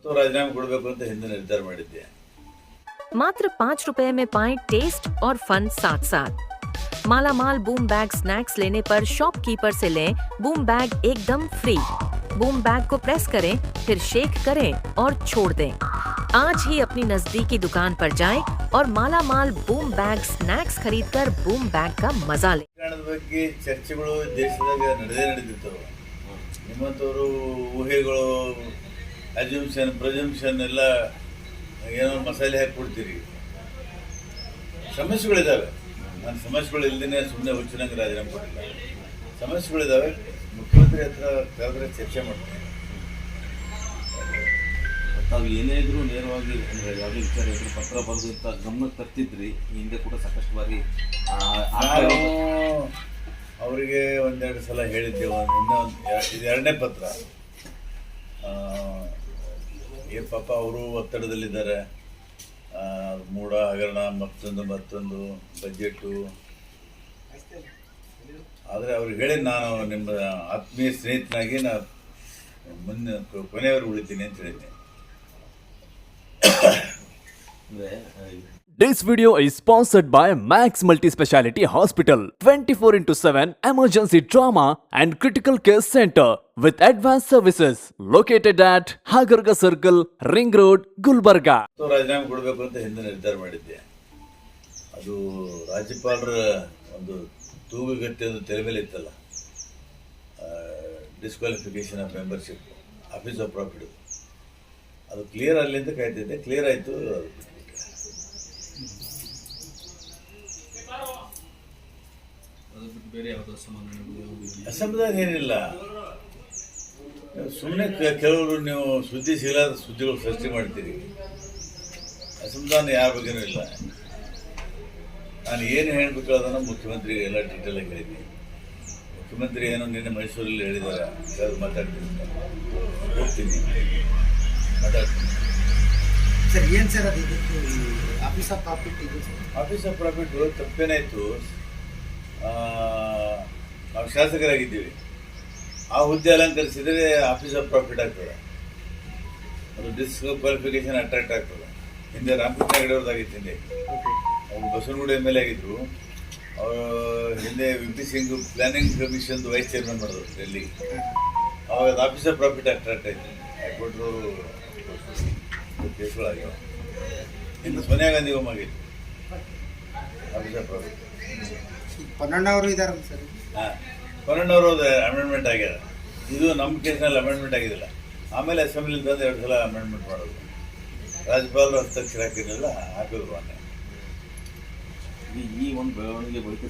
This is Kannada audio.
तो राजीनामा ಕೊಡಬೇಕು ಅಂತ ಹಿಂದೆ ನಿರ್ಧಾರ ಮಾಡಿದ್ದೆ. मात्र 5 रुपए में पाएं टेस्ट और फन साथ साथ। मालामाल बूम बैग स्नैक्स लेने पर शॉपकीपर से लें बूम बैग एकदम फ्री। बूम बैग को प्रेस करें, फिर शेक करें और छोड़ दें। आज ही अपनी नजदीकी दुकान पर जाएं और मालामाल बूम बैग स्नैक्स खरीदकर बूम बैग का मजा लें। ರಾಜಕಾರಣದ ಬಗ್ಗೆ ಚರ್ಚೆಗಳು ದೇಶದಾಗ ನಡೆದಿರ್ತವೆ. ನಿಮ್ಮಂತವರು ಊಹೆಗಳು ಅಜ್ಯೂಮ್ಷನ್ ಪ್ರೆಸಂಪ್ಷನ್ ಎಲ್ಲ ಏನೋ ಮಸಾಲೆ ಹಾಕಿ ಕೊಡ್ತೀರಿ. ಸಮಸ್ಯೆಗಳಿದ್ದಾವೆ. ನಾನು ಸಮಸ್ಯೆಗಳು ಇಲ್ಲದೇ ಸುಮ್ಮನೆ ಹುಚ್ಚಿನಂಗೆ ರಾಜೀನಾಮೆ ಕೊಟ್ಟಿಲ್ಲ. ಸಮಸ್ಯೆಗಳಿದ್ದಾವೆ. ಮುಖ್ಯಮಂತ್ರಿ ಹತ್ರ ಕರೆದ್ರೆ ಚರ್ಚೆ ಮಾಡ್ತೀನಿ. ತಾವು ಏನೇ ಇದ್ರು ನೇರವಾಗಿ ಅಂದರೆ ಯಾವುದೇ ವಿಚಾರ ಇದ್ರು ಪತ್ರ ಬರೆದು ಅಂತ ಗಮನ ತರ್ತಿದ್ರಿ. ಹಿಂದೆ ಕೂಡ ಸಾಕಷ್ಟು ಬಾರಿ ನಾನು ಅವರಿಗೆ ಒಂದೆರಡು ಸಲ ಹೇಳಿದ್ದೆ. ಇದು ಎರಡನೇ ಪತ್ರ. ಪಾಪ ಅವರು ಒತ್ತಡದಲ್ಲಿದ್ದಾರೆ. ಮೂಡ ಹಗರಣ ಮತ್ತೊಂದು ಬಜೆಟು. ಆದರೆ ಅವ್ರಿಗೆ ಹೇಳಿ ನಾನು ನಿಮ್ಮ ಆತ್ಮೀಯ ಸ್ನೇಹಿತನಾಗಿ ನಾನು ಮುಂದೆ ಕೊನೆಯವರು ಉಳಿತೀನಿ ಅಂತ ಹೇಳಿದ್ದೆ. This video is sponsored by Max Multi-Speciality Hospital, 24/7 emergency trauma and critical care center with advanced services located at Hagarga Circle, Ring Road, Gulbarga. ರಾಜೀನಾಮೆ ಕೊಡಬೇಕು ಅಂತ ಹಿಂದೆ ನಿರ್ಧಾರ ಮಾಡಿದ್ದೆ. ಅದು ರಾಜ್ಯಪಾಲರ ಒಂದು ತೂಗುಗತ್ತೆ ಒಂದು ತಲೆ ಮೇಲೆ ಇತ್ತಲ್ಲ, disqualification of membership office of profit. ಅದು ಕ್ಲಿಯರ್ ಆಗಲಿ ಅಂತ ಕಾಯ್ತಿದ್ದೆ. ಕ್ಲಿಯರ್ ಆಯಿತು. ಅಸಮಾಧಾನ ಏನಿಲ್ಲ. ಸುಮ್ಮನೆ ಕೆಲವರು ನೀವು ಸುದ್ದಿ ಸಿಗಲಾದ ಸುದ್ದಿಗಳು ಸೃಷ್ಟಿ ಮಾಡ್ತೀರಿ. ಅಸಮಾಧಾನ ಯಾರ ಬಗ್ಗೆನೂ ಇಲ್ಲ. ನಾನು ಏನು ಹೇಳಬೇಕು ಅದನ್ನು ಮುಖ್ಯಮಂತ್ರಿಗೆ ಎಲ್ಲ ಡೀಟೇಲಾಗಿ ಹೇಳಿದ್ದೀನಿ. ಮುಖ್ಯಮಂತ್ರಿ ಏನೋ ನಿನ್ನೆ ಮೈಸೂರಲ್ಲಿ ಹೇಳಿದ್ದಾರೆ. ಮಾತಾಡ್ತೀನಿ, ಹೋಗ್ತೀನಿ, ಮಾತಾಡ್ತೀನಿ. ಸರ್ ಏನು ಸರ್ ಅದು ಆಫೀಸ್ ಆಫ್ ಪ್ರಾಫಿಟ್ ಇದು? ಆಫೀಸ್ ಆಫ್ ಪ್ರಾಫಿಟ್ ತಪ್ಪೇನಾಯಿತು. ನಾವು ಶಾಸಕರಾಗಿದ್ದೀವಿ. ಆ ಹುದ್ದೆ ಅಲಂಕರಿಸಿದರೆ ಆಫೀಸ್ ಆಫ್ ಪ್ರಾಫಿಟ್ ಆಗ್ತದೆ. ಅದು ಡಿಸ್ಕ್ವಾಲಿಫಿಕೇಶನ್ ಅಟ್ರಾಕ್ಟ್ ಆಗ್ತದೆ. ಹಿಂದೆ ರಾಮಕೃಷ್ಣ ಹೆಗಡೆ ಅವ್ರದ್ದಾಗಿತ್ತು. ಹಿಂದೆ ಅವರು ಬಸವನಗುಡಿ ಎಮ್ ಎಲ್ ಎ ಆಗಿದ್ದರು. ಅವರು ಹಿಂದೆ ವಿ.ಪಿ. ಸಿಂಗ್ ಪ್ಲಾನಿಂಗ್ ಕಮಿಷನ್ದು ವೈಸ್ ಚೇರ್ಮನ್ ಮಾಡಿದ್ರು ಡೆಲ್ಲಿ. ಅವಾಗ ಅದು ಆಫೀಸ್ ಆಫ್ ಪ್ರಾಫಿಟ್ ಅಟ್ರಾಕ್ಟ್ ಆಯಿತು. ಹೈಕೋರ್ಟ್ರು ಕೇಸ್ಗಳಾಗ್ಯಾವ. ಇನ್ನು ಸೋನಿಯಾ ಗಾಂಧಿ ಹೋಮ್ ಆಗಿತ್ತು ಆಫೀಸ್ ಆಫ್ ಪ್ರಾಫಿಟ್. ಪನ್ನಣ್ಣವರು ಇದಾರಲ್ಲ ಸರ್? ಹಾಂ, ಪನ್ನಣ್ಣವರು ಅಮೆಂಡ್ಮೆಂಟ್ ಆಗ್ಯಾರ. ಇದು ನಮ್ಮ ಕೇಸ್ನಲ್ಲಿ ಅಮೆಂಡ್ಮೆಂಟ್ ಆಗಿದ್ದಿಲ್ಲ. ಆಮೇಲೆ ಅಸೆಂಬ್ಲಿಲಿ ತಂದು 2 ಸಲ ಅಮೆಂಡ್ಮೆಂಟ್ ಮಾಡೋದು. ರಾಜ್ಯಪಾಲರು ಹಸ್ತಕ್ಷರ ಹಾಕಿರಲಿಲ್ಲ, ಹಾಕಿದ್ರು. ಈ ಒಂದು ಬೆಳವಣಿಗೆ ಬಳಿಕ